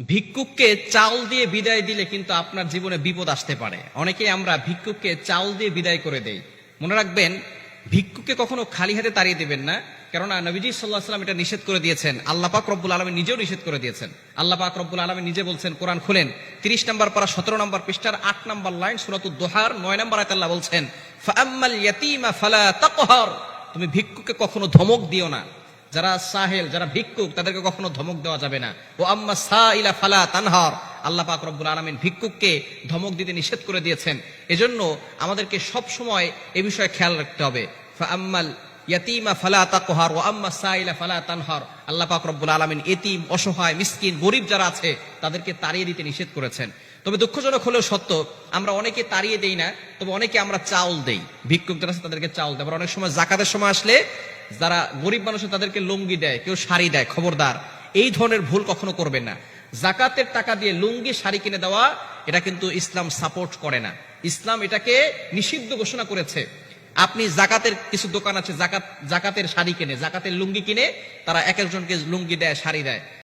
ভিক্ষুককে চাল দিয়ে বিদায় দিলে কিন্তু আপনার জীবনে বিপদ আসতে পারে। অনেকেই আমরা ভিক্ষুককে চাল দিয়ে বিদায় করে দেই। মনে রাখবেন, ভিক্ষুককে কখনো খালি হাতে তাড়িয়ে দেবেন না, কেননা নবীজি সাল্লাল্লাহু আলাইহি ওয়াসাল্লাম এটা নিষেধ করে দিয়েছেন। আল্লাহ পাক রব্বুল আলামিন নিজেও নিষেধ করে দিয়েছেন। আল্লাহ পাক রব্বুল আলামিন নিজে বলছেন, কোরআন খুলেন 30 নম্বর পারা 17 নম্বর পৃষ্ঠার 8 নম্বর লাইন, সূরাতুদ দোহার 9 নম্বর আয়াতে আল্লাহ বলছেন, ফাআম্মাল ইয়াতীমা ফালা তাকহার, তুমি ভিক্ষুককে কখনো ধমক দিও না। যারা সাহেল, যারা ভিক্ষুক, তাদেরকে কখনো ধমক দেওয়া যাবে না। ও আম্মা সাইলা ফালা তানহার, আল্লাহ পাক রব্বুল আলামিন ভিক্ষুককে ধমক দিতে নিষেধ করে দিয়েছেন। এজন্য আমাদেরকে সব সময় এই বিষয়ে খেয়াল রাখতে হবে। ফাআম্মাল ইয়াতীমা ফালা তাকহার ওয়া আম্মা সাইলা ফালা তানহার, আল্লাহ পাক রব্বুল আলামিন এতিম, অসহায়, মিসকিন, গরীব যারা আছে তাদেরকে তাড়িয়ে দিতে নিষেধ করেছেন। তবে দুঃখজনক হলেও সত্য, আমরা অনেকে তাড়িয়ে দেই না, তবে অনেকে আমরা চাউল দেই। ভিক্ষুক যারা আছে তাদেরকে চাউল দেয়। আবার অনেক সময় যাকাতের সময় আসলে যারা গরিব মানুষ তাদেরকে লুঙ্গি দেয়, কেউ শাড়ি দেয়। খবরদার, এই ধরনের ভুল কখনো করবেন না। যাকাতের টাকা দিয়ে লুঙ্গি, শাড়ি কিনে দেওয়া, এটা কিন্তু ইসলাম সাপোর্ট করে না। ইসলাম এটাকে নিষিদ্ধ ঘোষণা করেছে। আপনি জাকাতের কিছু দোকান আছে, জাকাতের শাড়ি কিনে, জাকাতের লুঙ্গি কিনে তারা এক একজনকে লুঙ্গি দেয়, শাড়ি দেয়।